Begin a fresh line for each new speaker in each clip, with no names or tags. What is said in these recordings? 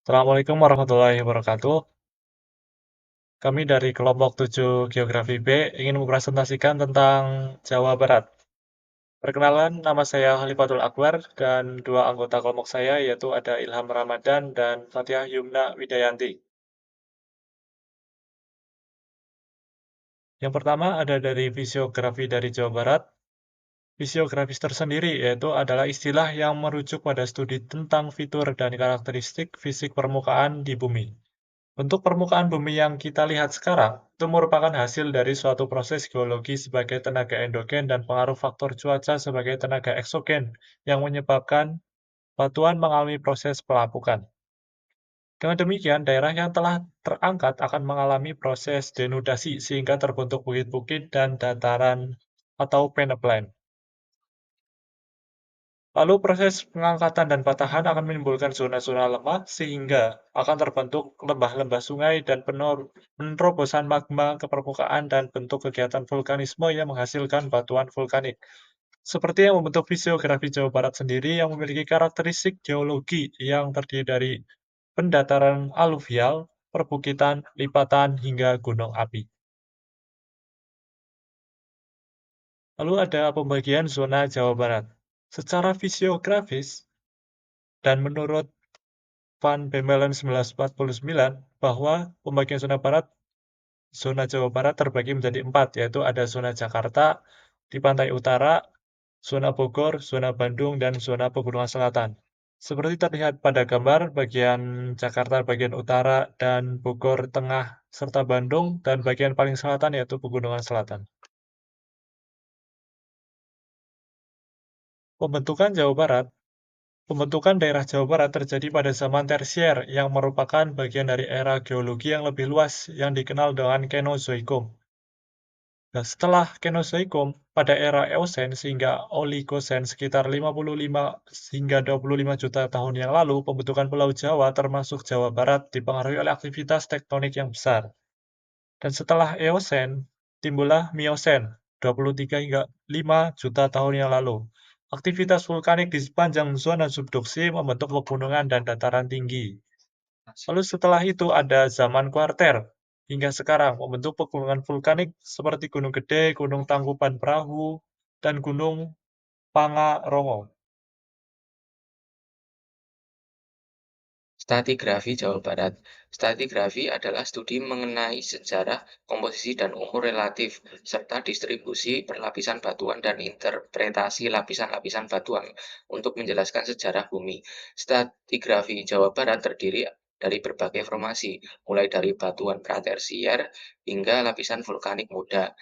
Assalamualaikum warahmatullahi wabarakatuh. Kami dari kelompok 7 Geografi B ingin mempresentasikan tentang Jawa Barat. Perkenalan, nama saya Halifatul Akbar dan dua anggota kelompok saya yaitu ada Ilham Ramadan dan Fathia Yumna Widayanti. Yang pertama ada dari fisiografi dari Jawa Barat. Fisiografis tersendiri yaitu adalah istilah yang merujuk pada studi tentang fitur dan karakteristik fisik permukaan di bumi. Untuk permukaan bumi yang kita lihat sekarang, itu merupakan hasil dari suatu proses geologi sebagai tenaga endogen dan pengaruh faktor cuaca sebagai tenaga eksogen yang menyebabkan batuan mengalami proses pelapukan. Dengan demikian, daerah yang telah terangkat akan mengalami proses denudasi sehingga terbentuk bukit-bukit dan dataran atau peneplain. Lalu proses pengangkatan dan patahan akan menimbulkan zona-zona lemah sehingga akan terbentuk lembah-lembah sungai dan penerobosan magma ke permukaan dan bentuk kegiatan vulkanisme yang menghasilkan batuan vulkanik. Seperti yang membentuk fisiografi Jawa Barat sendiri yang memiliki karakteristik geologi yang terdiri dari pendataran aluvial, perbukitan, lipatan, hingga gunung api. Lalu ada pembagian zona Jawa Barat. Secara fisiografis dan menurut Van Bemmelen 1949 bahwa pembagian zona Jawa Barat terbagi menjadi empat, yaitu ada zona Jakarta di pantai utara, zona Bogor, zona Bandung, dan zona Pegunungan Selatan. Seperti terlihat pada gambar, bagian Jakarta bagian utara dan Bogor tengah serta Bandung, dan bagian paling selatan yaitu Pegunungan Selatan. Pembentukan Jawa Barat Pembentukan daerah Jawa Barat terjadi pada zaman Tersier yang merupakan bagian dari era geologi yang lebih luas yang dikenal dengan Kenozoikum. Nah, setelah Kenozoikum, pada era Eosen hingga Oligosen sekitar 55 hingga 25 juta tahun yang lalu, pembentukan Pulau Jawa termasuk Jawa Barat dipengaruhi oleh aktivitas tektonik yang besar. Dan setelah Eosen, timbullah Miosen 23 hingga 5 juta tahun yang lalu. Aktivitas vulkanik di sepanjang zona subduksi membentuk pegunungan dan dataran tinggi. Lalu setelah itu ada zaman kuarter, hingga sekarang membentuk pegunungan vulkanik seperti Gunung Gede, Gunung Tangkuban Perahu, dan Gunung Pangarongo.
Stratigrafi Jawa Barat. Stratigrafi adalah studi mengenai sejarah, komposisi, dan umur relatif, serta distribusi perlapisan batuan dan interpretasi lapisan-lapisan batuan untuk menjelaskan sejarah bumi. Stratigrafi Jawa Barat terdiri dari berbagai formasi, mulai dari batuan pratersier hingga lapisan vulkanik muda.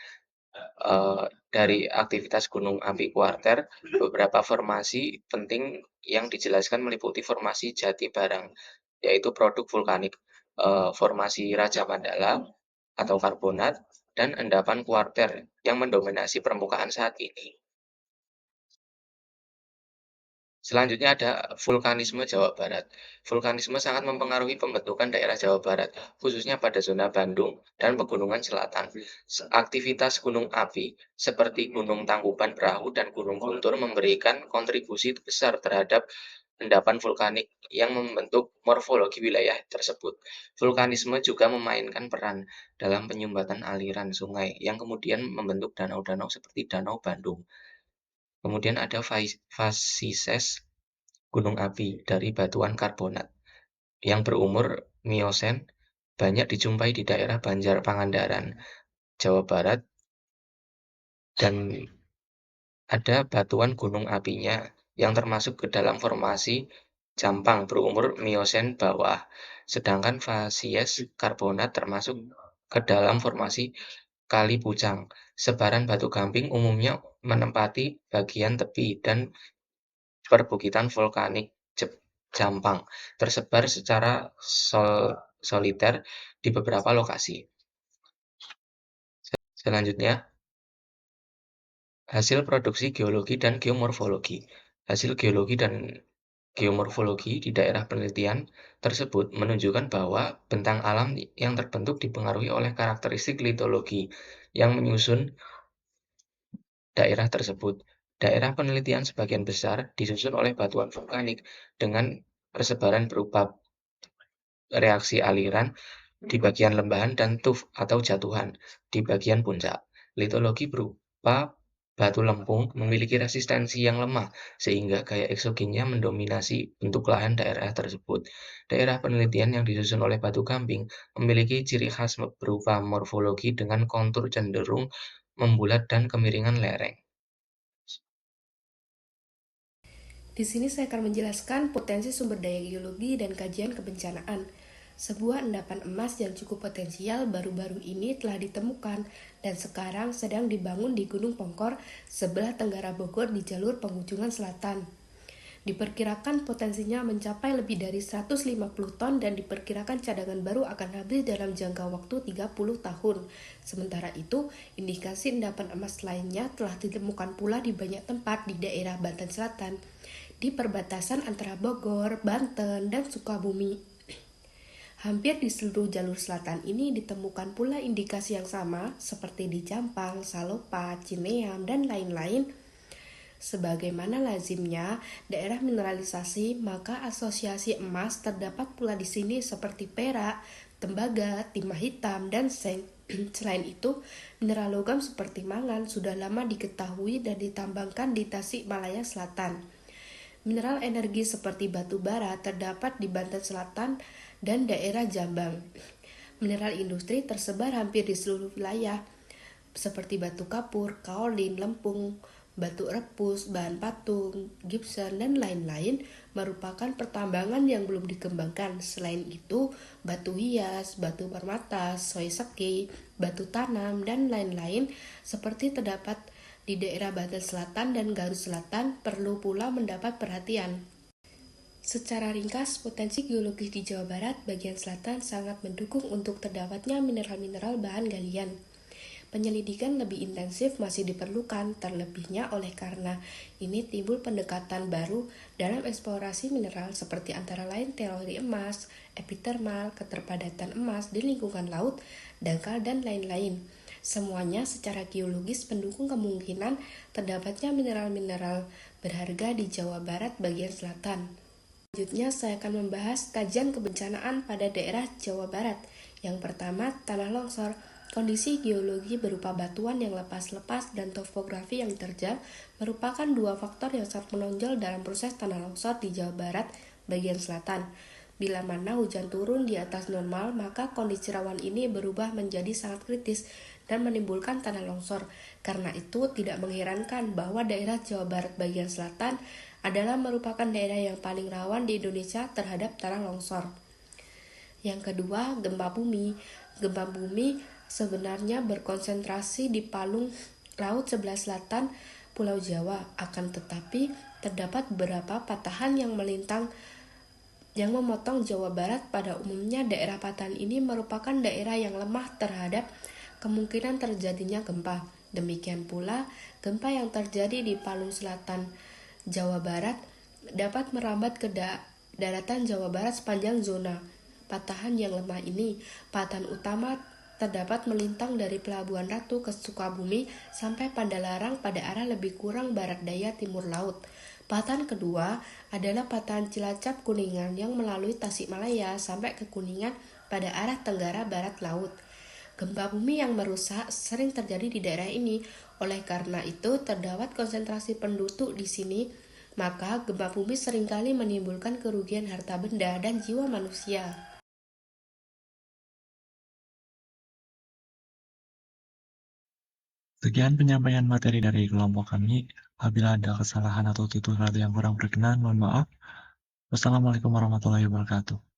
Dari aktivitas gunung api kuarter, beberapa formasi penting yang dijelaskan meliputi formasi Jati Barang, yaitu produk vulkanik, formasi Raja Mandala atau karbonat, dan endapan kuarter yang mendominasi permukaan saat ini. Selanjutnya ada vulkanisme Jawa Barat. Vulkanisme sangat mempengaruhi pembentukan daerah Jawa Barat, khususnya pada zona Bandung dan Pegunungan Selatan. Aktivitas gunung api seperti Gunung Tangkuban Perahu dan Gunung Guntur memberikan kontribusi besar terhadap endapan vulkanik yang membentuk morfologi wilayah tersebut. Vulkanisme juga memainkan peran dalam penyumbatan aliran sungai yang kemudian membentuk danau-danau seperti Danau Bandung. Kemudian ada fasises gunung api dari batuan karbonat yang berumur Miosen banyak dijumpai di daerah Banjar Pangandaran, Jawa Barat, dan ada batuan gunung apinya yang termasuk ke dalam formasi Jampang berumur Miosen bawah, sedangkan fasies karbonat termasuk ke dalam formasi Kali Pucang. Sebaran batu gamping umumnya menempati bagian tepi dan perbukitan vulkanik Jampang, tersebar secara soliter di beberapa lokasi. Selanjutnya, hasil produksi geologi dan geomorfologi. Hasil geologi dan geomorfologi di daerah penelitian tersebut menunjukkan bahwa bentang alam yang terbentuk dipengaruhi oleh karakteristik litologi yang menyusun daerah tersebut. Daerah penelitian sebagian besar disusun oleh batuan vulkanik dengan persebaran berupa reaksi aliran di bagian lembahan dan tuf atau jatuhan di bagian puncak. Litologi berupa batu lempung memiliki resistensi yang lemah sehingga gaya eksogennya mendominasi bentuk lahan daerah tersebut. Daerah penelitian yang disusun oleh Batu Gamping memiliki ciri khas berupa morfologi dengan kontur cenderung membulat dan kemiringan lereng.
Di sini saya akan menjelaskan potensi sumber daya geologi dan kajian kebencanaan. Sebuah endapan emas yang cukup potensial baru-baru ini telah ditemukan dan sekarang sedang dibangun di Gunung Pongkor sebelah tenggara Bogor di jalur penghujungan selatan. Diperkirakan potensinya mencapai lebih dari 150 ton dan diperkirakan cadangan baru akan habis dalam jangka waktu 30 tahun. Sementara itu, indikasi endapan emas lainnya telah ditemukan pula di banyak tempat di daerah Banten Selatan, di perbatasan antara Bogor, Banten, dan Sukabumi. Hampir di seluruh jalur selatan ini ditemukan pula indikasi yang sama seperti di Jampang, Salopa, Cineam, dan lain-lain. Sebagaimana lazimnya daerah mineralisasi, maka asosiasi emas terdapat pula di sini seperti perak, tembaga, timah hitam, dan seng. Selain itu, mineral logam seperti mangan sudah lama diketahui dan ditambangkan di Tasikmalaya Selatan. Mineral energi seperti batu bara terdapat di Banten Selatan dan daerah Jambang. Mineral industri tersebar hampir di seluruh wilayah, seperti batu kapur, kaolin, lempung, batu repus, bahan patung, gypsum, dan lain-lain merupakan pertambangan yang belum dikembangkan. Selain itu, batu hias, batu permata, soiseki, batu tanam, dan lain-lain seperti terdapat di daerah Banten Selatan dan Garut Selatan perlu pula mendapat perhatian. Secara ringkas, potensi geologis di Jawa Barat bagian selatan sangat mendukung untuk terdapatnya mineral-mineral bahan galian. Penyelidikan lebih intensif masih diperlukan, terlebihnya oleh karena ini timbul pendekatan baru dalam eksplorasi mineral seperti antara lain teori emas, epitermal, keterpadatan emas di lingkungan laut, dangkal, dan lain-lain. Semuanya secara geologis mendukung kemungkinan terdapatnya mineral-mineral berharga di Jawa Barat bagian selatan. Selanjutnya saya akan membahas kajian kebencanaan pada daerah Jawa Barat. Yang pertama, tanah longsor. Kondisi geologi berupa batuan yang lepas-lepas dan topografi yang terjal merupakan dua faktor yang sangat menonjol dalam proses tanah longsor di Jawa Barat bagian selatan. Bila mana hujan turun di atas normal, maka kondisi rawan ini berubah menjadi sangat kritis dan menimbulkan tanah longsor. Karena itu, tidak mengherankan bahwa daerah Jawa Barat bagian selatan adalah merupakan daerah yang paling rawan di Indonesia terhadap tanah longsor. Yang kedua, gempa bumi. Gempa bumi sebenarnya berkonsentrasi di palung laut sebelah selatan Pulau Jawa, akan tetapi terdapat beberapa patahan yang melintang yang memotong Jawa Barat. Pada umumnya daerah patahan ini merupakan daerah yang lemah terhadap kemungkinan terjadinya gempa. Demikian pula, gempa yang terjadi di palung selatan Jawa Barat dapat merambat ke daratan Jawa Barat sepanjang zona patahan yang lemah ini. Patahan utama terdapat melintang dari Pelabuhan Ratu ke Sukabumi sampai Padalarang pada arah lebih kurang barat daya timur laut. Patahan kedua adalah patahan Cilacap Kuningan yang melalui Tasikmalaya sampai ke Kuningan pada arah tenggara barat laut. Gempa bumi yang merusak sering terjadi di daerah ini. Oleh karena itu, terdapat konsentrasi penduduk di sini, maka gempa bumi seringkali menimbulkan kerugian harta benda dan jiwa manusia.
Sekian penyampaian materi dari kelompok kami. Apabila ada kesalahan atau tutur kata yang kurang berkenan, mohon maaf. Wassalamualaikum warahmatullahi wabarakatuh.